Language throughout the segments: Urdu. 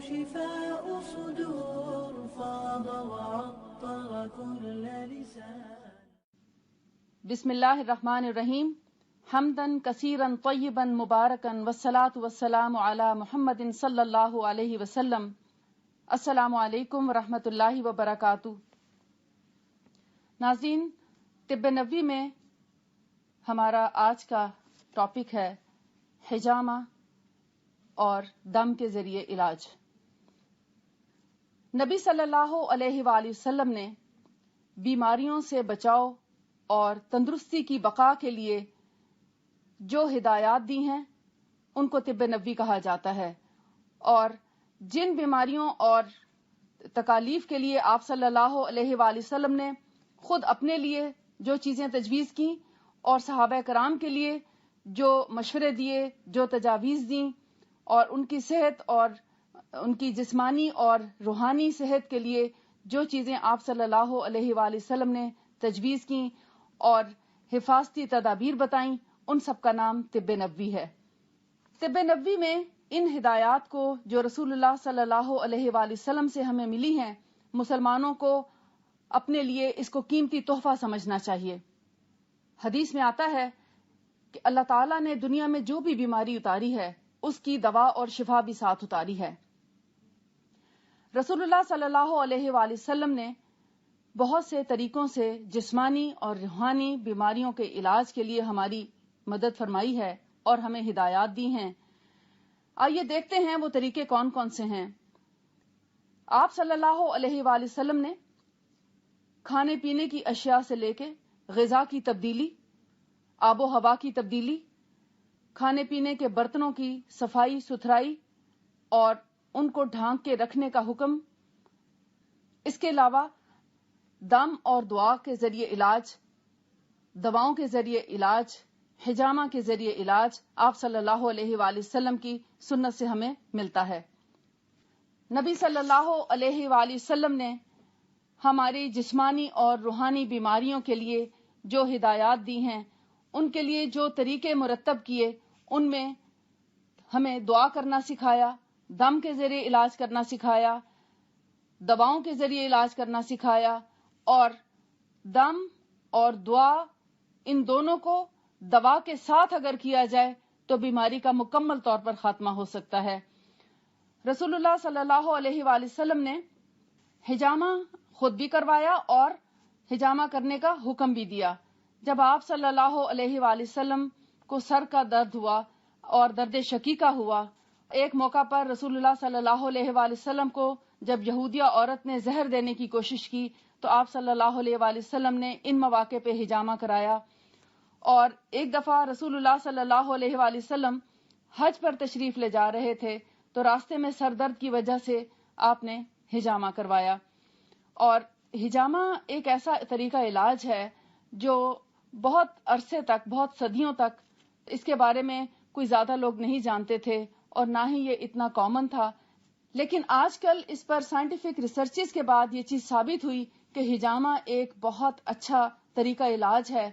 شفاء صدور فاض وعطر كل لسان. بسم اللہ الرحمن الرحیم. حمدن کثیرا طیبا مبارکا والصلاة والسلام علی محمد صلی اللہ علیہ وسلم. السلام علیکم ورحمۃ اللہ وبرکاتہ. ناظرین، طب نبوی میں ہمارا آج کا ٹاپک ہے حجامہ اور دم کے ذریعے علاج. نبی صلی اللہ علیہ وآلہ وسلم نے بیماریوں سے بچاؤ اور تندرستی کی بقا کے لیے جو ہدایات دی ہیں ان کو طب نبوی کہا جاتا ہے، اور جن بیماریوں اور تکالیف کے لیے آپ صلی اللہ علیہ وآلہ وسلم نے خود اپنے لیے جو چیزیں تجویز کیں اور صحابہ کرام کے لیے جو مشورے دیے، جو تجاویز دیں، اور ان کی صحت اور ان کی جسمانی اور روحانی صحت کے لیے جو چیزیں آپ صلی اللہ علیہ وآلہ وسلم نے تجویز کیں اور حفاظتی تدابیر بتائیں، ان سب کا نام طب نبوی ہے. طب نبوی میں ان ہدایات کو جو رسول اللہ صلی اللہ علیہ وآلہ وسلم سے ہمیں ملی ہیں، مسلمانوں کو اپنے لیے اس کو قیمتی تحفہ سمجھنا چاہیے. حدیث میں آتا ہے کہ اللہ تعالیٰ نے دنیا میں جو بھی بیماری اتاری ہے اس کی دوا اور شفا بھی ساتھ اتاری ہے. رسول اللہ صلی اللہ علیہ وآلہ وسلم نے بہت سے طریقوں سے جسمانی اور روحانی بیماریوں کے علاج کے لیے ہماری مدد فرمائی ہے اور ہمیں ہدایات دی ہیں. آئیے دیکھتے ہیں وہ طریقے کون کون سے ہیں. آپ صلی اللہ علیہ وآلہ وسلم نے کھانے پینے کی اشیاء سے لے کے غذا کی تبدیلی، آب و ہوا کی تبدیلی، کھانے پینے کے برتنوں کی صفائی ستھرائی اور ان کو ڈھانک کے رکھنے کا حکم، اس کے علاوہ دم اور دعا کے ذریعے علاج، دواؤں کے ذریعے علاج، حجامہ کے ذریعے علاج آپ صلی اللہ علیہ وآلہ وسلم کی سنت سے ہمیں ملتا ہے. نبی صلی اللہ علیہ وآلہ وسلم نے ہماری جسمانی اور روحانی بیماریوں کے لیے جو ہدایات دی ہیں، ان کے لیے جو طریقے مرتب کیے، ان میں ہمیں دعا کرنا سکھایا، دم کے ذریعے علاج کرنا سکھایا، دواؤں کے ذریعے علاج کرنا سکھایا، اور دم اور دعا ان دونوں کو دوا کے ساتھ اگر کیا جائے تو بیماری کا مکمل طور پر خاتمہ ہو سکتا ہے. رسول اللہ صلی اللہ علیہ وآلہ وسلم نے حجامہ خود بھی کروایا اور حجامہ کرنے کا حکم بھی دیا. جب آپ صلی اللہ علیہ وآلہ وسلم کو سر کا درد ہوا اور درد شقیقہ ہوا، ایک موقع پر رسول اللہ صلی اللہ علیہ وآلہ وسلم کو جب یہودیہ عورت نے زہر دینے کی کوشش کی تو آپ صلی اللہ علیہ وآلہ وسلم نے ان مواقع پہ حجامہ کرایا. اور ایک دفعہ رسول اللہ صلی اللہ علیہ وآلہ وسلم حج پر تشریف لے جا رہے تھے تو راستے میں سر درد کی وجہ سے آپ نے حجامہ کروایا. اور حجامہ ایک ایسا طریقہ علاج ہے جو بہت عرصے تک، بہت صدیوں تک اس کے بارے میں کوئی زیادہ لوگ نہیں جانتے تھے اور نہ ہی یہ اتنا کامن تھا. لیکن آج کل اس پر سائنٹیفک ریسرچز کے بعد یہ چیز ثابت ہوئی کہ حجامہ ایک بہت اچھا طریقہ علاج ہے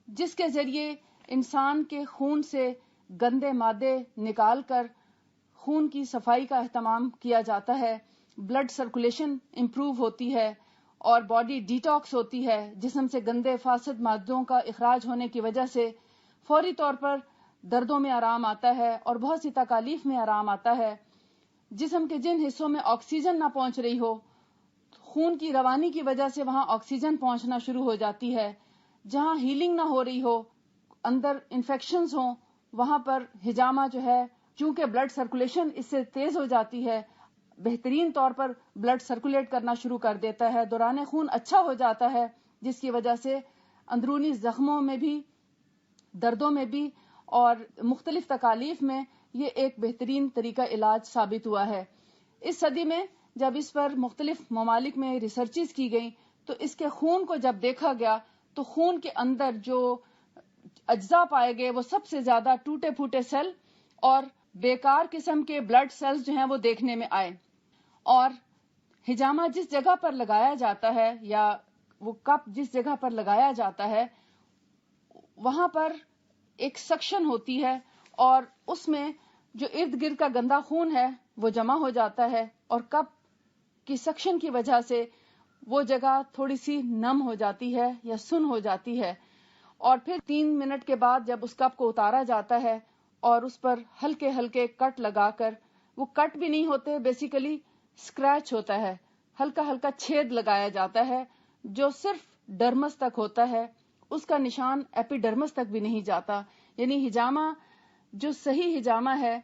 جس کے ذریعے انسان کے خون سے گندے مادے نکال کر خون کی صفائی کا اہتمام کیا جاتا ہے، بلڈ سرکولیشن امپروو ہوتی ہے اور باڈی ڈیٹاکس ہوتی ہے. جسم سے گندے فاسد مادوں کا اخراج ہونے کی وجہ سے فوری طور پر دردوں میں آرام آتا ہے اور بہت سی تکالیف میں آرام آتا ہے. جسم کے جن حصوں میں آکسیجن نہ پہنچ رہی ہو، خون کی روانی کی وجہ سے وہاں آکسیجن پہنچنا شروع ہو جاتی ہے. جہاں ہیلنگ نہ ہو رہی ہو، اندر انفیکشنز ہوں، وہاں پر حجامہ جو ہے، چونکہ بلڈ سرکولیشن اس سے تیز ہو جاتی ہے، بہترین طور پر بلڈ سرکولیٹ کرنا شروع کر دیتا ہے، دوران خون اچھا ہو جاتا ہے، جس کی وجہ سے اندرونی زخموں میں بھی، دردوں میں بھی اور مختلف تکالیف میں یہ ایک بہترین طریقہ علاج ثابت ہوا ہے. اس صدی میں جب اس پر مختلف ممالک میں ریسرچز کی گئیں تو اس کے خون کو جب دیکھا گیا تو خون کے اندر جو اجزاء پائے گئے وہ سب سے زیادہ ٹوٹے پھوٹے سیل اور بیکار قسم کے بلڈ سیلز جو ہیں وہ دیکھنے میں آئے. اور حجامہ جس جگہ پر لگایا جاتا ہے یا وہ کپ جس جگہ پر لگایا جاتا ہے وہاں پر ایک سکشن ہوتی ہے اور اس میں جو ارد گرد کا گندا خون ہے وہ جمع ہو جاتا ہے اور کپ کی سکشن کی وجہ سے وہ جگہ تھوڑی سی نم ہو جاتی ہے یا سن ہو جاتی ہے، اور پھر 3 منٹ کے بعد جب اس کپ کو اتارا جاتا ہے اور اس پر ہلکے ہلکے کٹ لگا کر، وہ کٹ بھی نہیں ہوتے، بیسیکلی اسکریچ ہوتا ہے، ہلکا ہلکا چھید لگایا جاتا ہے جو صرف ڈرمس تک ہوتا ہے، اس کا نشان ایپیڈرمس تک بھی نہیں جاتا. یعنی ہجامہ جو صحیح ہجامہ ہے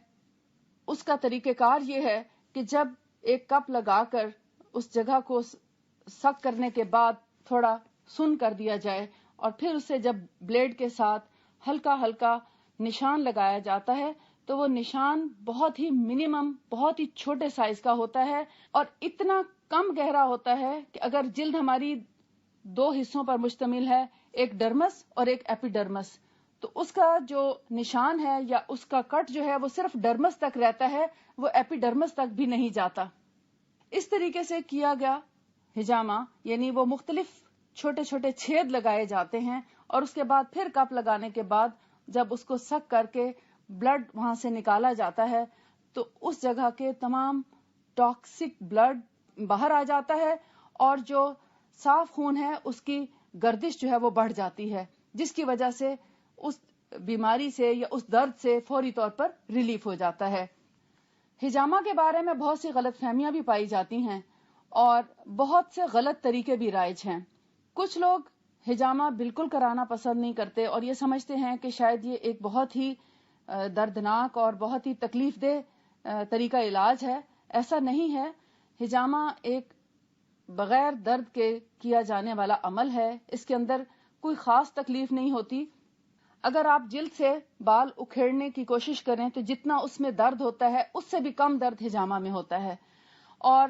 اس کا طریقہ کار یہ ہے کہ جب ایک کپ لگا کر اس جگہ کو سک کرنے کے بعد تھوڑا سن کر دیا جائے اور پھر اسے جب بلیڈ کے ساتھ ہلکا ہلکا نشان لگایا جاتا ہے تو وہ نشان بہت ہی منیمم، بہت ہی چھوٹے سائز کا ہوتا ہے اور اتنا کم گہرا ہوتا ہے کہ اگر جلد ہماری 2 حصوں پر مشتمل ہے، ایک ڈرمس اور ایک ایپیڈرمس، تو اس کا جو نشان ہے یا اس کا کٹ جو ہے وہ صرف ڈرمس تک رہتا ہے، وہ ایپیڈرمس تک بھی نہیں جاتا. اس طریقے سے کیا گیا ہجامہ، یعنی وہ مختلف چھوٹے چھوٹے چھید لگائے جاتے ہیں اور اس کے بعد پھر کپ لگانے کے بعد جب اس کو سک کر کے بلڈ وہاں سے نکالا جاتا ہے تو اس جگہ کے تمام ٹاکسک بلڈ باہر آ جاتا ہے اور جو صاف خون ہے اس کی گردش جو ہے وہ بڑھ جاتی ہے، جس کی وجہ سے اس بیماری سے یا اس درد سے فوری طور پر ریلیف ہو جاتا ہے. ہجامہ کے بارے میں بہت سی غلط فہمیاں بھی پائی جاتی ہیں اور بہت سے غلط طریقے بھی رائج ہیں. کچھ لوگ ہجامہ بالکل کرانا پسند نہیں کرتے اور یہ سمجھتے ہیں کہ شاید یہ ایک بہت ہی دردناک اور بہت ہی تکلیف دہ طریقہ علاج ہے. ایسا نہیں ہے. ہجامہ ایک بغیر درد کے کیا جانے والا عمل ہے. اس کے اندر کوئی خاص تکلیف نہیں ہوتی. اگر آپ جلد سے بال اکھیڑنے کی کوشش کریں تو جتنا اس میں درد ہوتا ہے اس سے بھی کم درد ہجامہ میں ہوتا ہے، اور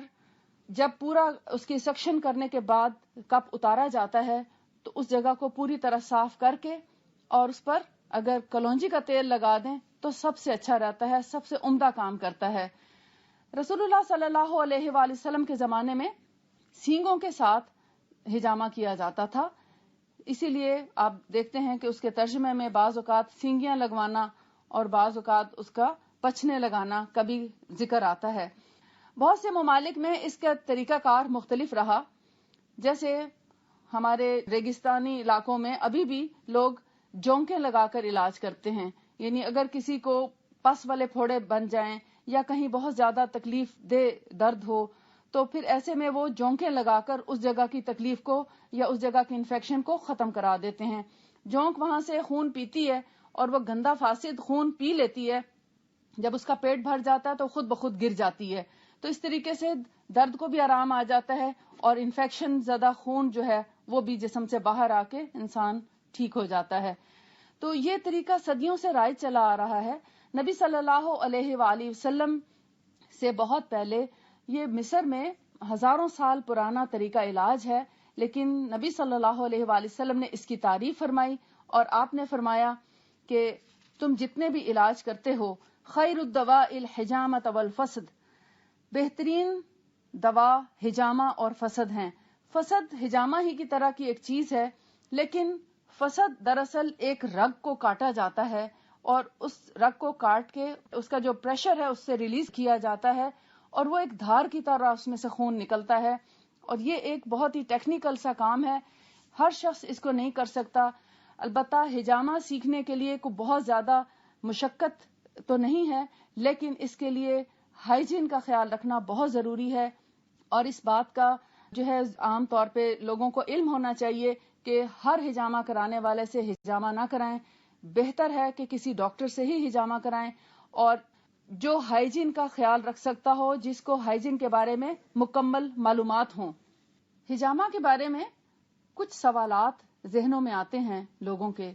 جب پورا اس کی سکشن کرنے کے بعد کپ اتارا جاتا ہے تو اس جگہ کو پوری طرح صاف کر کے اور اس پر اگر کلونجی کا تیل لگا دیں تو سب سے اچھا رہتا ہے، سب سے عمدہ کام کرتا ہے. رسول اللہ صلی اللہ علیہ وآلہ وسلم کے زمانے میں سینگوں کے ساتھ ہجامہ کیا جاتا تھا، اسی لیے آپ دیکھتے ہیں کہ اس کے ترجمے میں بعض اوقات سینگیاں لگوانا اور بعض اوقات اس کا پچھنے لگانا کبھی ذکر آتا ہے. بہت سے ممالک میں اس کا طریقہ کار مختلف رہا، جیسے ہمارے ریگستانی علاقوں میں ابھی بھی لوگ جونکیں لگا کر علاج کرتے ہیں. یعنی اگر کسی کو پس والے پھوڑے بن جائیں یا کہیں بہت زیادہ تکلیف دہ درد ہو تو پھر ایسے میں وہ جونکیں لگا کر اس جگہ کی تکلیف کو یا اس جگہ کی انفیکشن کو ختم کرا دیتے ہیں. جونک وہاں سے خون پیتی ہے اور وہ گندا فاسد خون پی لیتی ہے، جب اس کا پیٹ بھر جاتا ہے تو خود بخود گر جاتی ہے. تو اس طریقے سے درد کو بھی آرام آ جاتا ہے اور انفیکشن زدہ خون جو ہے وہ بھی جسم سے باہر آ کے انسان ٹھیک ہو جاتا ہے. تو یہ طریقہ صدیوں سے رائج چلا آ رہا ہے. نبی صلی اللہ علیہ وآلہ وسلم سے بہت پہلے یہ مصر میں ہزاروں سال پرانا طریقہ علاج ہے، لیکن نبی صلی اللہ علیہ وآلہ وسلم نے اس کی تعریف فرمائی اور آپ نے فرمایا کہ تم جتنے بھی علاج کرتے ہو، خیر الدواء الحجامۃ والفسد، بہترین دوا ہجامہ اور فسد ہیں. فسد ہجامہ ہی کی طرح کی ایک چیز ہے، لیکن فسد دراصل ایک رگ کو کاٹا جاتا ہے اور اس رگ کو کاٹ کے اس کا جو پریشر ہے اس سے ریلیز کیا جاتا ہے اور وہ ایک دھار کی طرح اس میں سے خون نکلتا ہے، اور یہ ایک بہت ہی ٹیکنیکل سا کام ہے. ہر شخص اس کو نہیں کر سکتا. البتہ ہجامہ سیکھنے کے لیے کوئی بہت زیادہ مشقت تو نہیں ہے، لیکن اس کے لیے ہائیجین کا خیال رکھنا بہت ضروری ہے اور اس بات کا جو ہے عام طور پہ لوگوں کو علم ہونا چاہیے کہ ہر ہجامہ کرانے والے سے ہجامہ نہ کرائیں. بہتر ہے کہ کسی ڈاکٹر سے ہی ہجامہ کرائیں اور جو ہائیجین کا خیال رکھ سکتا ہو، جس کو ہائیجین کے بارے میں مکمل معلومات ہوں. ہجامہ کے بارے میں کچھ سوالات ذہنوں میں آتے ہیں لوگوں کے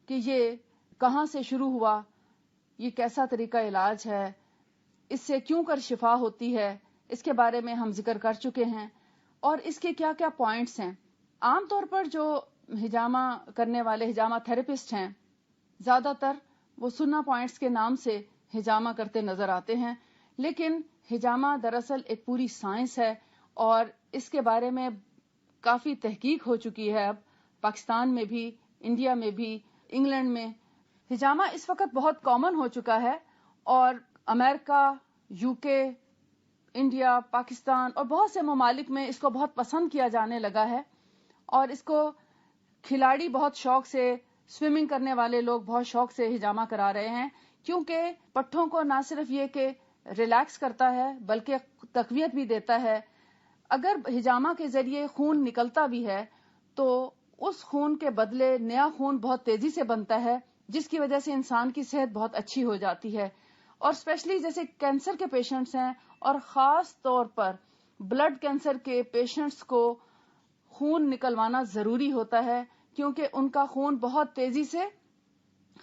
کہ یہ کہاں سے شروع ہوا، یہ کیسا طریقہ علاج ہے، اس سے کیوں کر شفا ہوتی ہے. اس کے بارے میں ہم ذکر کر چکے ہیں اور اس کے کیا کیا پوائنٹس ہیں. عام طور پر جو ہجامہ کرنے والے ہجامہ تھراپسٹ ہیں زیادہ تر وہ سننا پوائنٹس کے نام سے ہجامہ کرتے نظر آتے ہیں، لیکن ہجامہ دراصل ایک پوری سائنس ہے اور اس کے بارے میں کافی تحقیق ہو چکی ہے. اب پاکستان میں بھی، انڈیا میں بھی، انگلینڈ میں ہجامہ اس وقت بہت کامن ہو چکا ہے اور امریکہ، UK، انڈیا، پاکستان اور بہت سے ممالک میں اس کو بہت پسند کیا جانے لگا ہے، اور اس کو کھلاڑی بہت شوق سے، سوئمنگ کرنے والے لوگ بہت شوق سے ہجامہ کرا رہے ہیں، کیونکہ پٹھوں کو نہ صرف یہ کہ ریلیکس کرتا ہے بلکہ تقویت بھی دیتا ہے. اگر ہجامہ کے ذریعے خون نکلتا بھی ہے تو اس خون کے بدلے نیا خون بہت تیزی سے بنتا ہے، جس کی وجہ سے انسان کی صحت بہت اچھی ہو جاتی ہے. اور اسپیشلی جیسے کینسر کے پیشنٹس ہیں، اور خاص طور پر بلڈ کینسر کے پیشنٹس کو خون نکلوانا ضروری ہوتا ہے، کیونکہ ان کا خون بہت تیزی سے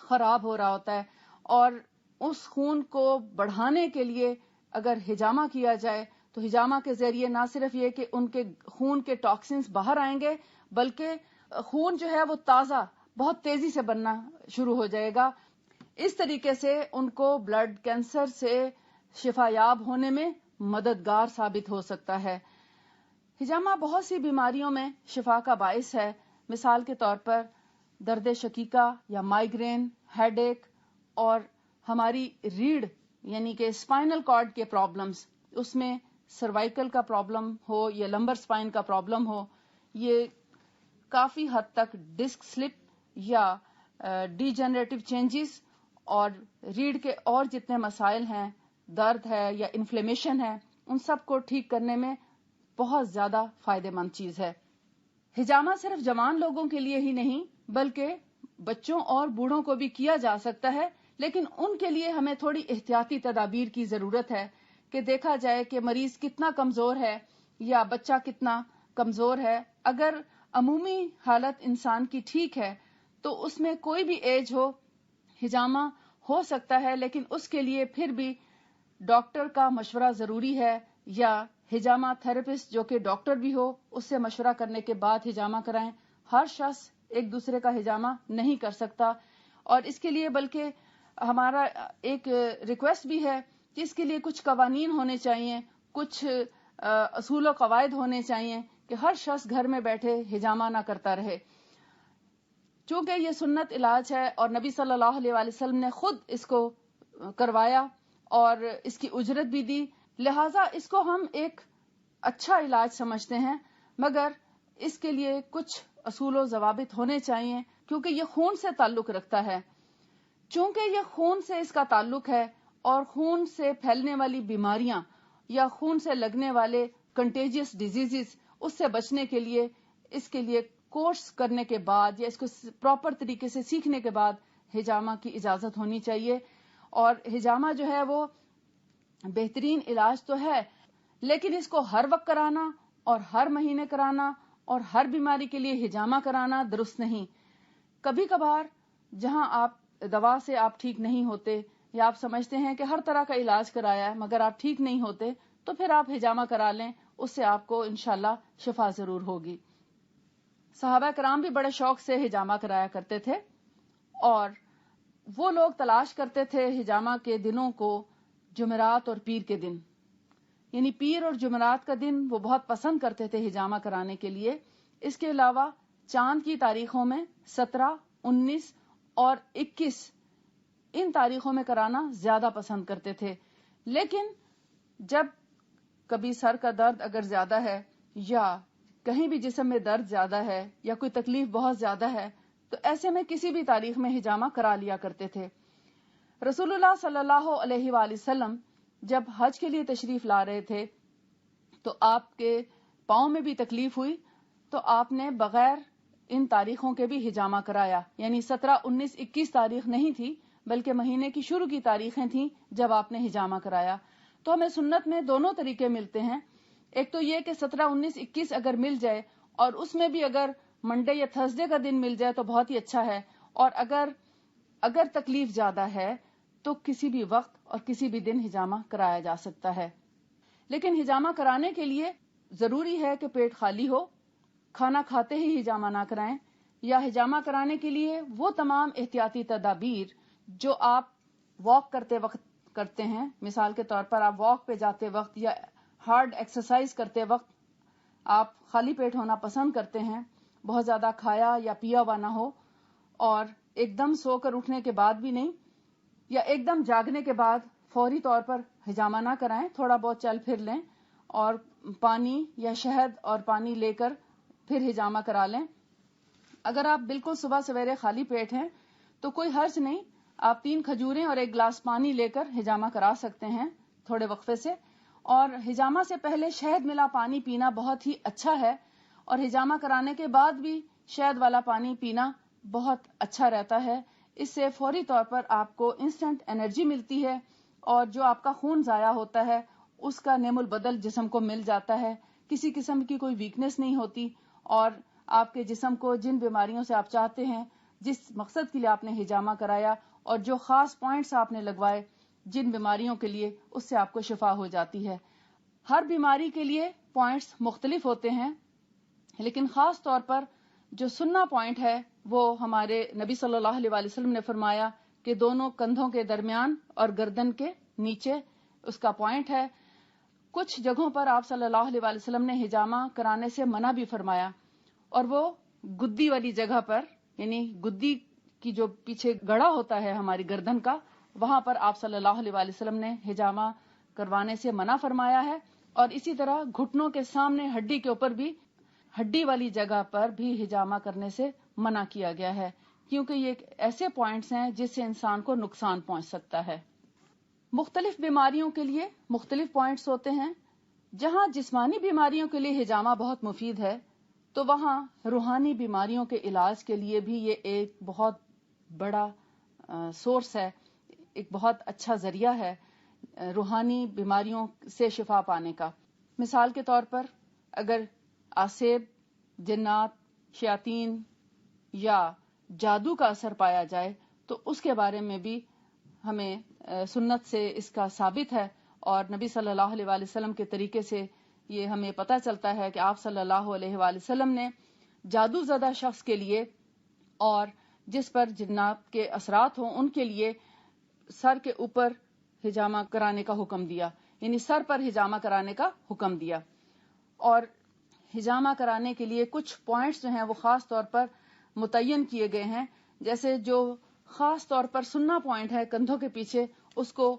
خراب ہو رہا ہوتا ہے، اور اس خون کو بڑھانے کے لیے اگر ہجامہ کیا جائے تو ہجامہ کے ذریعے نہ صرف یہ کہ ان کے خون کے ٹاکسنز باہر آئیں گے، بلکہ خون جو ہے وہ تازہ بہت تیزی سے بننا شروع ہو جائے گا. اس طریقے سے ان کو بلڈ کینسر سے شفا یاب ہونے میں مددگار ثابت ہو سکتا ہے. ہجامہ بہت سی بیماریوں میں شفا کا باعث ہے. مثال کے طور پر درد شقیقہ یا مائیگرین، ہیڈ ایک، اور ہماری ریڑھ یعنی کہ اسپائنل کارڈ کے پرابلمز، اس میں سروائکل کا پرابلم ہو یا لمبر اسپائن کا پرابلم ہو، یہ کافی حد تک ڈسک سلپ یا ڈی جنریٹو چینجز اور ریڑھ کے اور جتنے مسائل ہیں، درد ہے یا انفلیمیشن ہے، ان سب کو ٹھیک کرنے میں بہت زیادہ فائدہ مند چیز ہے. ہجامہ صرف جوان لوگوں کے لیے ہی نہیں بلکہ بچوں اور بوڑھوں کو بھی کیا جا سکتا ہے، لیکن ان کے لیے ہمیں تھوڑی احتیاطی تدابیر کی ضرورت ہے کہ دیکھا جائے کہ مریض کتنا کمزور ہے یا بچہ کتنا کمزور ہے. اگر عمومی حالت انسان کی ٹھیک ہے تو اس میں کوئی بھی ایج ہو ہجامہ ہو سکتا ہے، لیکن اس کے لیے پھر بھی ڈاکٹر کا مشورہ ضروری ہے، یا ہجامہ تھراپسٹ جو کہ ڈاکٹر بھی ہو اس سے مشورہ کرنے کے بعد ہجامہ کرائیں. ہر شخص ایک دوسرے کا ہجامہ نہیں کر سکتا، اور اس کے لیے بلکہ ہمارا ایک ریکویسٹ بھی ہے کہ اس کے لیے کچھ قوانین ہونے چاہیے، کچھ اصول و قواعد ہونے چاہیے کہ ہر شخص گھر میں بیٹھے ہجامہ نہ کرتا رہے. چونکہ یہ سنت علاج ہے اور نبی صلی اللہ علیہ وآلہ وسلم نے خود اس کو کروایا اور اس کی اجرت بھی دی، لہٰذا اس کو ہم ایک اچھا علاج سمجھتے ہیں، مگر اس کے لیے کچھ اصول و ضوابط ہونے چاہیے کیونکہ یہ خون سے تعلق رکھتا ہے. چونکہ یہ خون سے اس کا تعلق ہے اور خون سے پھیلنے والی بیماریاں یا خون سے لگنے والے کنٹیجیس ڈیزیزز، اس سے بچنے کے لیے اس کے لیے کورس کرنے کے بعد یا اس کو پراپر طریقے سے سیکھنے کے بعد ہجامہ کی اجازت ہونی چاہیے. اور ہجامہ جو ہے وہ بہترین علاج تو ہے، لیکن اس کو ہر وقت کرانا اور ہر مہینے کرانا اور ہر بیماری کے لیے ہجامہ کرانا درست نہیں. کبھی کبھار جہاں آپ دوا سے آپ ٹھیک نہیں ہوتے یا آپ سمجھتے ہیں کہ ہر طرح کا علاج کرایا ہے مگر آپ ٹھیک نہیں ہوتے، تو پھر آپ ہجامہ کرا لیں، اس سے آپ کو انشاءاللہ شفا ضرور ہوگی. صحابہ کرام بھی بڑے شوق سے ہجامہ کرایا کرتے تھے، اور وہ لوگ تلاش کرتے تھے ہجامہ کے دنوں کو جمعرات اور پیر کے دن، یعنی پیر اور جمعرات کا دن وہ بہت پسند کرتے تھے ہجامہ کرانے کے لیے. اس کے علاوہ چاند کی تاریخوں میں 17، 19 اور 21 ان تاریخوں میں کرانا زیادہ پسند کرتے تھے. لیکن جب کبھی سر کا درد اگر زیادہ ہے یا کہیں بھی جسم میں درد زیادہ ہے یا کوئی تکلیف بہت زیادہ ہے تو ایسے میں کسی بھی تاریخ میں ہجامہ کرا لیا کرتے تھے. رسول اللہ صلی اللہ علیہ وآلہ وسلم جب حج کے لیے تشریف لا رہے تھے تو آپ کے پاؤں میں بھی تکلیف ہوئی تو آپ نے بغیر ان تاریخوں کے بھی ہجامہ کرایا، یعنی 17، 19، 21 تاریخ نہیں تھی بلکہ مہینے کی شروع کی تاریخیں تھیں جب آپ نے ہجامہ کرایا. تو ہمیں سنت میں دونوں طریقے ملتے ہیں. ایک تو یہ کہ 17، 19، 21 اگر مل جائے اور اس میں بھی اگر منڈے یا تھرسڈے کا دن مل جائے تو بہت ہی اچھا ہے، اور اگر تکلیف زیادہ ہے تو کسی بھی وقت اور کسی بھی دن ہجامہ کرایا جا سکتا ہے. لیکن ہجامہ کرانے کے لیے ضروری ہے کہ پیٹ خالی ہو، کھانا کھاتے ہی ہجامہ نہ کرائیں، یا ہجامہ کرانے کے لیے وہ تمام احتیاطی تدابیر جو آپ واک کرتے وقت کرتے ہیں، مثال کے طور پر آپ واک پہ جاتے وقت یا ہارڈ ایکسرسائز کرتے وقت آپ خالی پیٹ ہونا پسند کرتے ہیں، بہت زیادہ کھایا یا پیا ہوا نہ ہو، اور ایک دم سو کر اٹھنے کے بعد بھی نہیں، یا ایک دم جاگنے کے بعد فوری طور پر ہجامہ نہ کرائیں، تھوڑا بہت چل پھر لیں اور پانی یا شہد اور پانی لے کر پھر ہجامہ کرا لیں۔ اگر آپ بالکل صبح سویرے خالی پیٹ ہیں تو کوئی حرج نہیں، آپ 3 کھجوریں اور 1 گلاس پانی لے کر ہجامہ کرا سکتے ہیں تھوڑے وقفے سے۔ اور ہجامہ سے پہلے شہد ملا پانی پینا بہت ہی اچھا ہے، اور ہجامہ کرانے کے بعد بھی شہد والا پانی پینا بہت اچھا رہتا ہے۔ اس سے فوری طور پر آپ کو انسٹنٹ انرجی ملتی ہے، اور جو آپ کا خون ضائع ہوتا ہے اس کا نعم البدل جسم کو مل جاتا ہے، کسی قسم کی کوئی ویکنس نہیں ہوتی، اور آپ کے جسم کو جن بیماریوں سے آپ چاہتے ہیں، جس مقصد کے لیے آپ نے ہجامہ کرایا اور جو خاص پوائنٹس آپ نے لگوائے جن بیماریوں کے لیے، اس سے آپ کو شفا ہو جاتی ہے۔ ہر بیماری کے لیے پوائنٹس مختلف ہوتے ہیں، لیکن خاص طور پر جو سننا پوائنٹ ہے وہ ہمارے نبی صلی اللہ علیہ وآلہ وسلم نے فرمایا کہ دونوں کندھوں کے درمیان اور گردن کے نیچے اس کا پوائنٹ ہے۔ کچھ جگہوں پر آپ صلی اللہ علیہ وآلہ وسلم نے ہجامہ کرانے سے منع بھی فرمایا، اور وہ گدی والی جگہ پر، یعنی گدی کی جو پیچھے گڑا ہوتا ہے ہماری گردن کا، وہاں پر آپ صلی اللہ علیہ وآلہ وسلم نے ہجامہ کروانے سے منع فرمایا ہے۔ اور اسی طرح گھٹنوں کے سامنے ہڈی کے اوپر بھی، ہڈی والی جگہ پر بھی ہجامہ کرنے سے منع کیا گیا ہے، کیونکہ یہ ایسے پوائنٹس ہیں جس سے انسان کو نقصان پہنچ سکتا ہے۔ مختلف بیماریوں کے لیے مختلف پوائنٹس ہوتے ہیں۔ جہاں جسمانی بیماریوں کے لیے ہجامہ بہت مفید ہے، تو وہاں روحانی بیماریوں کے علاج کے لیے بھی یہ ایک بہت بڑا سورس ہے، ایک بہت اچھا ذریعہ ہے روحانی بیماریوں سے شفا پانے کا۔ مثال کے طور پر اگر آسیب، جنات، شیاطین یا جادو کا اثر پایا جائے تو اس کے بارے میں بھی ہمیں سنت سے اس کا ثابت ہے، اور نبی صلی اللہ علیہ وآلہ وسلم کے طریقے سے یہ ہمیں پتہ چلتا ہے کہ آپ صلی اللہ علیہ وآلہ وسلم نے جادو زدہ شخص کے لیے اور جس پر جنات کے اثرات ہوں ان کے لیے سر کے اوپر ہجامہ کرانے کا حکم دیا، یعنی سر پر ہجامہ کرانے کا حکم دیا۔ اور ہجامہ کرانے کے لیے کچھ پوائنٹس جو ہیں وہ خاص طور پر متعین کیے گئے ہیں، جیسے جو خاص طور پر سننا پوائنٹ ہے کندھوں کے پیچھے، اس کو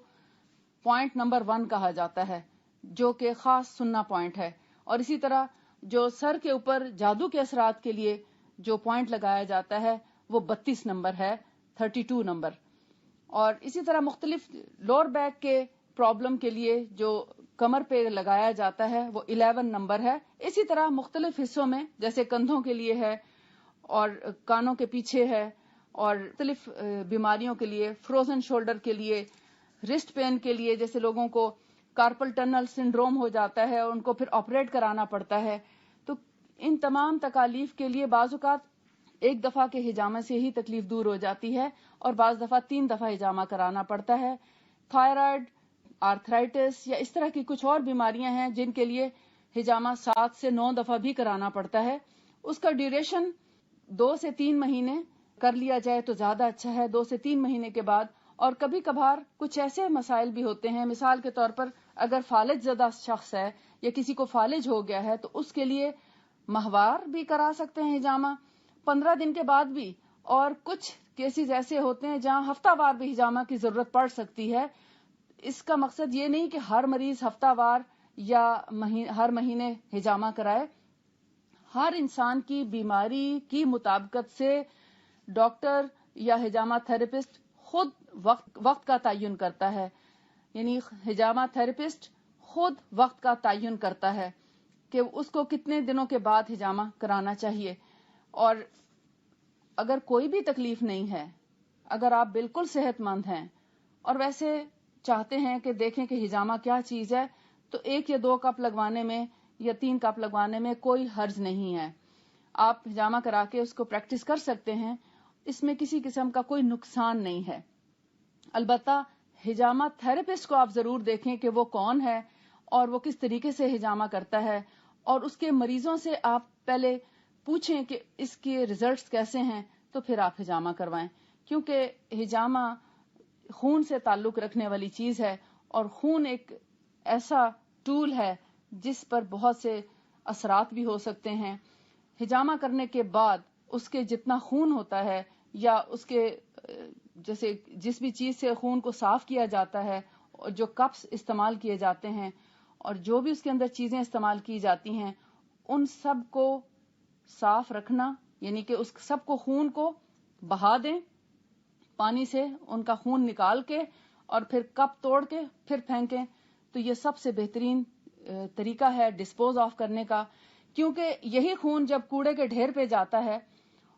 پوائنٹ نمبر 1 کہا جاتا ہے، جو کہ خاص سننا پوائنٹ ہے۔ اور اسی طرح جو سر کے اوپر جادو کے اثرات کے لیے جو پوائنٹ لگایا جاتا ہے وہ 32 نمبر ہے، 32 نمبر۔ اور اسی طرح مختلف لور بیک کے پرابلم کے لیے جو کمر پہ لگایا جاتا ہے وہ 11 نمبر ہے۔ اسی طرح مختلف حصوں میں، جیسے کندھوں کے لیے ہے اور کانوں کے پیچھے ہے، اور مختلف بیماریوں کے لیے، فروزن شولڈر کے لیے، رسٹ پین کے لیے، جیسے لوگوں کو کارپل ٹنل سنڈروم ہو جاتا ہے اور ان کو پھر آپریٹ کرانا پڑتا ہے، تو ان تمام تکالیف کے لیے بعض اوقات ایک دفعہ کے ہجامہ سے ہی تکلیف دور ہو جاتی ہے، اور بعض دفعہ 3 دفعہ ہجامہ کرانا پڑتا ہے۔ تھائرائڈ، آرتھرائٹس یا اس طرح کی کچھ اور بیماریاں ہیں جن کے لیے ہجامہ 7 سے 9 دفعہ بھی کرانا پڑتا ہے۔ اس کا ڈیوریشن 2 سے 3 مہینے کر لیا جائے تو زیادہ اچھا ہے، 2 سے 3 مہینے کے بعد۔ اور کبھی کبھار کچھ ایسے مسائل بھی ہوتے ہیں، مثال کے طور پر اگر فالج زدہ شخص ہے یا کسی کو فالج ہو گیا ہے تو اس کے لیے ماہوار بھی کرا سکتے ہیں ہجامہ 15 دن کے بعد بھی، اور کچھ کیسز ایسے ہوتے ہیں جہاں ہفتہ وار بھی ہجامہ کی ضرورت پڑ سکتی ہے۔ اس کا مقصد یہ نہیں کہ ہر مریض ہفتہ وار یا ہر مہینے ہجامہ کرائے۔ ہر انسان کی بیماری کی مطابقت سے ڈاکٹر یا ہجامہ تھراپسٹ خود وقت کا تعین کرتا ہے، یعنی ہجامہ تھراپسٹ خود وقت کا تعین کرتا ہے کہ اس کو کتنے دنوں کے بعد ہجامہ کرانا چاہیے۔ اور اگر کوئی بھی تکلیف نہیں ہے، اگر آپ بالکل صحت مند ہیں اور ویسے چاہتے ہیں کہ دیکھیں کہ ہجامہ کیا چیز ہے، تو 1 یا 2 کپ لگوانے میں یا 3 کپ لگوانے میں کوئی حرج نہیں ہے۔ آپ ہجامہ کرا کے اس کو پریکٹس کر سکتے ہیں، اس میں کسی قسم کا کوئی نقصان نہیں ہے۔ البتہ ہجامہ تھراپسٹ کو آپ ضرور دیکھیں کہ وہ کون ہے اور وہ کس طریقے سے ہجامہ کرتا ہے، اور اس کے مریضوں سے آپ پہلے پوچھیں کہ اس کے ریزلٹس کیسے ہیں، تو پھر آپ ہجامہ کروائیں، کیونکہ ہجامہ خون سے تعلق رکھنے والی چیز ہے، اور خون ایک ایسا ٹول ہے جس پر بہت سے اثرات بھی ہو سکتے ہیں۔ ہجامہ کرنے کے بعد اس کے جتنا خون ہوتا ہے یا اس کے جیسے جس بھی چیز سے خون کو صاف کیا جاتا ہے جو کپس استعمال کیے جاتے ہیں اور جو بھی اس کے اندر چیزیں استعمال کی جاتی ہیں ان سب کو صاف رکھنا، یعنی کہ اس سب کو خون کو بہا دیں پانی سے، ان کا خون نکال کے اور پھر کپ توڑ کے پھر پھینکیں. تو یہ سب سے بہترین طریقہ ہے ڈسپوز آف کرنے کا، کیونکہ یہی خون جب کوڑے کے ڈھیر پہ جاتا ہے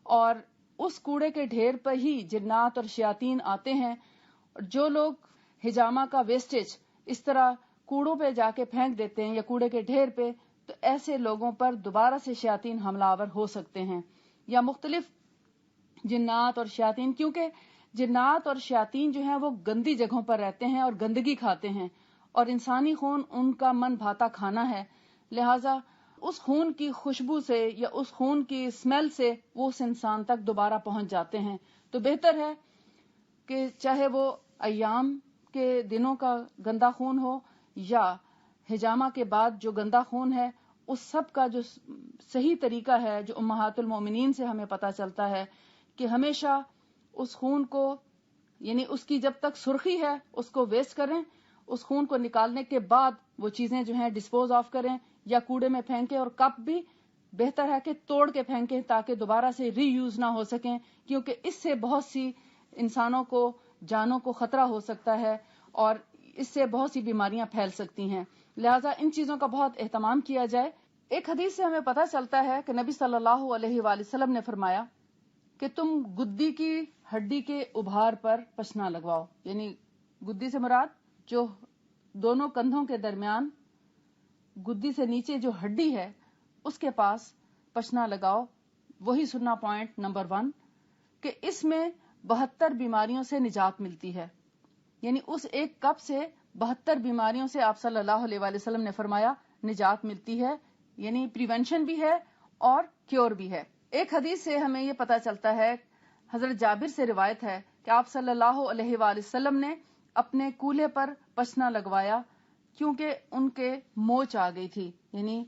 اور اس کوڑے کے ڈھیر پر ہی جنات اور شیاطین آتے ہیں. جو لوگ حجامہ کا ویسٹیج اس طرح کوڑوں پہ جا کے پھینک دیتے ہیں یا کوڑے کے ڈھیر پہ، تو ایسے لوگوں پر دوبارہ سے شیاطین حملہ آور ہو سکتے ہیں، یا مختلف جنات اور شیاطین، کیونکہ جنات اور شیاطین جو ہیں وہ گندی جگہوں پر رہتے ہیں اور گندگی کھاتے ہیں، اور انسانی خون ان کا من بھاتا کھانا ہے. لہٰذا اس خون کی خوشبو سے یا اس خون کی اسمیل سے وہ اس انسان تک دوبارہ پہنچ جاتے ہیں. تو بہتر ہے کہ چاہے وہ ایام کے دنوں کا گندا خون ہو یا حجامہ کے بعد جو گندا خون ہے، اس سب کا جو صحیح طریقہ ہے جو امہات المومنین سے ہمیں پتہ چلتا ہے کہ ہمیشہ اس خون کو، یعنی اس کی جب تک سرخی ہے اس کو ویسٹ کریں، اس خون کو نکالنے کے بعد وہ چیزیں جو ہیں ڈسپوز آف کریں یا کوڑے میں پھینکیں، اور کپ بھی بہتر ہے کہ توڑ کے پھینکیں تاکہ دوبارہ سے ری یوز نہ ہو سکیں، کیونکہ اس سے بہت سی انسانوں کو، جانوں کو خطرہ ہو سکتا ہے اور اس سے بہت سی بیماریاں پھیل سکتی ہیں. لہٰذا ان چیزوں کا بہت اہتمام کیا جائے. ایک حدیث سے ہمیں پتہ چلتا ہے کہ نبی صلی اللہ علیہ وآلہ وسلم نے فرمایا کہ تم گدی کی ہڈی کے ابھار پر پشنا لگواؤ، یعنی گدی سے مراد جو دونوں کندھوں کے درمیان گدی سے نیچے جو ہڈی ہے اس کے پاس پشنا لگاؤ. وہی سننا پوائنٹ نمبر 1 کہ اس میں 72 بیماریوں سے نجات ملتی ہے، یعنی اس ایک کپ سے 72 بیماریوں سے آپ صلی اللہ علیہ وآلہ وسلم نے فرمایا نجات ملتی ہے، یعنی پریونشن بھی ہے اور کیور بھی ہے. ایک حدیث سے ہمیں یہ پتہ چلتا ہے، حضرت جابر سے روایت ہے کہ آپ صلی اللہ علیہ وآلہ وسلم نے اپنے کولہے پر پشنا لگوایا کیونکہ ان کے موچ آ گئی تھی، یعنی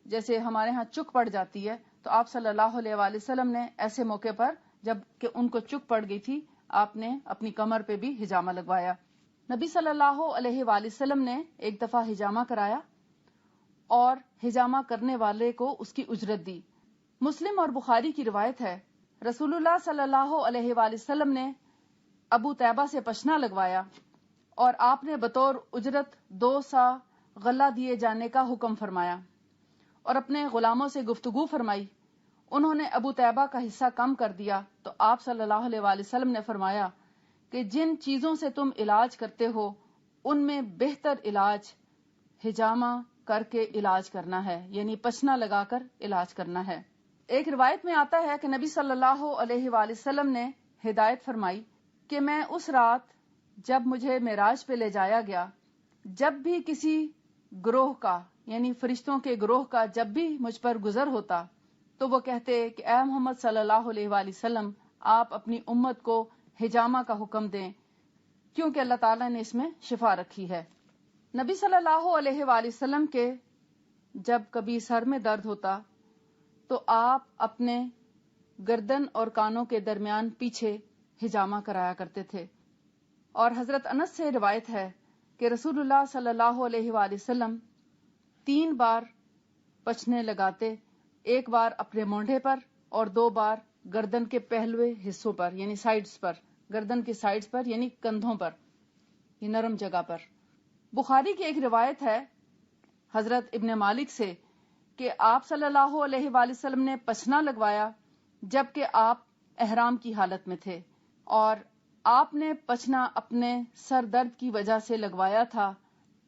جیسے ہمارے ہاں چک پڑ جاتی ہے، تو آپ صلی اللہ علیہ وآلہ وسلم نے ایسے موقع پر جب کہ ان کو چک پڑ گئی تھی آپ نے اپنی کمر پہ بھی حجامہ لگوایا. نبی صلی اللہ علیہ وآلہ وسلم نے ایک دفعہ حجامہ کرایا اور حجامہ کرنے والے کو اس کی اجرت دی. مسلم اور بخاری کی روایت ہے، رسول اللہ صلی اللہ علیہ وآلہ وسلم نے ابو طیبہ سے پشنا لگوایا اور آپ نے بطور اجرت 2 سا غلہ دیے جانے کا حکم فرمایا اور اپنے غلاموں سے گفتگو فرمائی. انہوں نے ابو طیبہ کا حصہ کم کر دیا تو آپ صلی اللہ علیہ وآلہ وسلم نے فرمایا کہ جن چیزوں سے تم علاج کرتے ہو ان میں بہتر علاج حجامہ کر کے علاج کرنا ہے، یعنی پشنا لگا کر علاج کرنا ہے. ایک روایت میں آتا ہے کہ نبی صلی اللہ علیہ وآلہ وسلم نے ہدایت فرمائی کہ میں اس رات جب مجھے معراج پہ لے جایا گیا، جب بھی کسی گروہ کا، یعنی فرشتوں کے گروہ کا جب بھی مجھ پر گزر ہوتا تو وہ کہتے کہ اے محمد صلی اللہ علیہ وآلہ وسلم، آپ اپنی امت کو حجامہ کا حکم دیں کیونکہ اللہ تعالیٰ نے اس میں شفا رکھی ہے. نبی صلی اللہ علیہ وآلہ وسلم کے جب کبھی سر میں درد ہوتا تو آپ اپنے گردن اور کانوں کے درمیان پیچھے حجامہ کرایا کرتے تھے. اور حضرت انس سے روایت ہے کہ رسول اللہ صلی اللہ علیہ وآلہ وسلم 3 بار پچھنے لگاتے، 1 بار اپنے مونڈھے پر اور 2 بار گردن کے پہلوے حصوں پر، یعنی سائیڈز پر، گردن کے سائیڈز پر یعنی کندھوں پر، یہ نرم جگہ پر. بخاری کی ایک روایت ہے حضرت ابن مالک سے کہ آپ صلی اللہ علیہ وآلہ وسلم نے پچھنا لگوایا جبکہ آپ احرام کی حالت میں تھے، اور آپ نے پچھنا اپنے سر درد کی وجہ سے لگوایا تھا.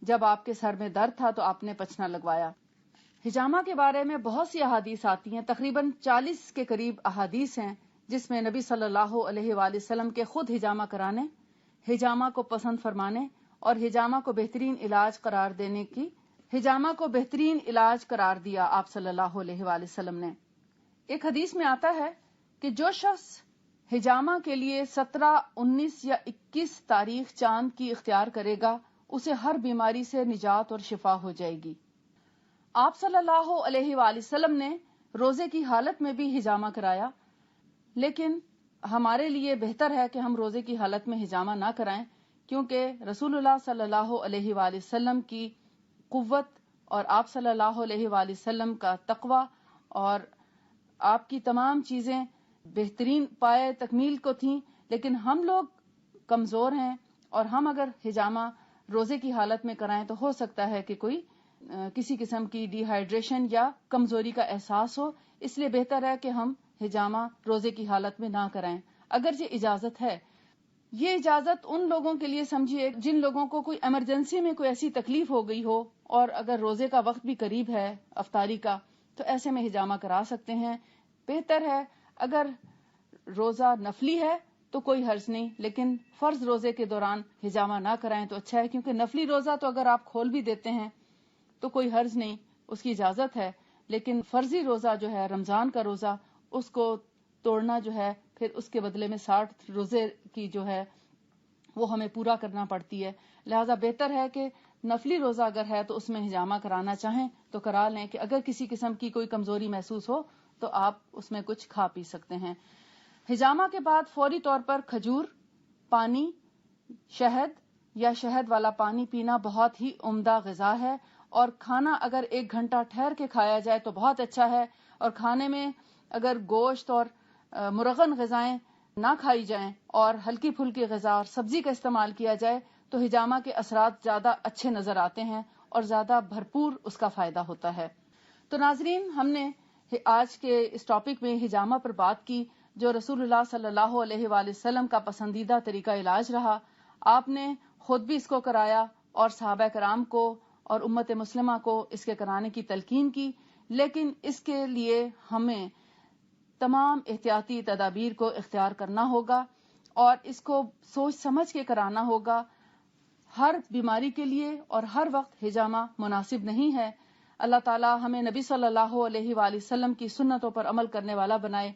جب آپ کے سر میں درد تھا تو آپ نے پچھنا لگوایا. حجامہ کے بارے میں بہت سی احادیث آتی ہیں، تقریباً 40 کے قریب احادیث ہیں جس میں نبی صلی اللہ علیہ وآلہ وسلم کے خود حجامہ کرانے، حجامہ کو پسند فرمانے اور حجامہ کو بہترین علاج قرار دینے کی، حجامہ کو بہترین علاج قرار دیا آپ صلی اللہ علیہ وآلہ وسلم نے. ایک حدیث میں آتا ہے کہ جو شخص حجامہ کے لیے 17، 19 یا 21 تاریخ چاند کی اختیار کرے گا اسے ہر بیماری سے نجات اور شفا ہو جائے گی. آپ صلی اللہ علیہ وآلہ وسلم نے روزے کی حالت میں بھی حجامہ کرایا، لیکن ہمارے لیے بہتر ہے کہ ہم روزے کی حالت میں حجامہ نہ کرائیں کیونکہ رسول اللہ صلی اللہ علیہ وآلہ وسلم کی قوت اور آپ صلی اللہ علیہ وآلہ وسلم کا تقوی اور آپ کی تمام چیزیں بہترین پائے تکمیل کو تھیں، لیکن ہم لوگ کمزور ہیں اور ہم اگر حجامہ روزے کی حالت میں کرائیں تو ہو سکتا ہے کہ کوئی کسی قسم کی ڈی ہائیڈریشن یا کمزوری کا احساس ہو، اس لیے بہتر ہے کہ ہم حجامہ روزے کی حالت میں نہ کرائیں اگر یہ اجازت ہے۔ یہ اجازت ان لوگوں کے لیے سمجھیے جن لوگوں کو کوئی ایمرجنسی میں کوئی ایسی تکلیف ہو گئی ہو اور اگر روزے کا وقت بھی قریب ہے افطاری کا تو ایسے میں حجامہ کرا سکتے ہیں۔ بہتر ہے اگر روزہ نفلی ہے تو کوئی حرج نہیں، لیکن فرض روزے کے دوران حجامہ نہ کرائیں تو اچھا ہے، کیونکہ نفلی روزہ تو اگر آپ کھول بھی دیتے ہیں تو کوئی حرج نہیں، اس کی اجازت ہے، لیکن فرضی روزہ جو ہے رمضان کا روزہ اس کو توڑنا جو ہے پھر اس کے بدلے میں 60 روزے کی جو ہے وہ ہمیں پورا کرنا پڑتی ہے، لہذا بہتر ہے کہ نفلی روزہ اگر ہے تو اس میں حجامہ کرانا چاہیں تو کرا لیں، کہ اگر کسی قسم کی کوئی کمزوری محسوس ہو تو آپ اس میں کچھ کھا پی سکتے ہیں۔ حجامہ کے بعد فوری طور پر کھجور، پانی، شہد یا شہد والا پانی پینا بہت ہی عمدہ غذا ہے، اور کھانا اگر 1 گھنٹہ ٹھہر کے کھایا جائے تو بہت اچھا ہے، اور کھانے میں اگر گوشت اور مرغن غذائیں نہ کھائی جائیں اور ہلکی پھلکی غذا اور سبزی کا استعمال کیا جائے تو حجامہ کے اثرات زیادہ اچھے نظر آتے ہیں اور زیادہ بھرپور اس کا فائدہ ہوتا ہے۔ تو ناظرین، ہم نے آج کے اس ٹاپک میں حجامہ پر بات کی، جو رسول اللہ صلی اللہ علیہ وآلہ وسلم کا پسندیدہ طریقہ علاج رہا۔ آپ نے خود بھی اس کو کرایا اور صحابہ کرام کو اور امت مسلمہ کو اس کے کرانے کی تلقین کی، لیکن اس کے لیے ہمیں تمام احتیاطی تدابیر کو اختیار کرنا ہوگا اور اس کو سوچ سمجھ کے کرانا ہوگا۔ ہر بیماری کے لیے اور ہر وقت حجامہ مناسب نہیں ہے۔ اللہ تعالی ہمیں نبی صلی اللہ علیہ وآلہ وسلم کی سنتوں پر عمل کرنے والا بنائے۔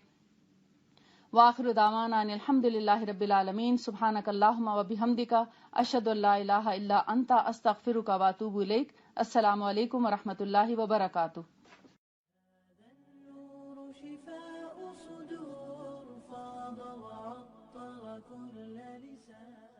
وآخر دعوانا ان الحمد للہ رب العالمین۔ سبحانک اللہم وبحمدک، اشہد ان لا الہ الا انت، استغفرک واتوب الیک۔ السلام علیکم ورحمۃ اللہ وبرکاتہ۔ النور شفاء صدور فاض وعطر كل لسان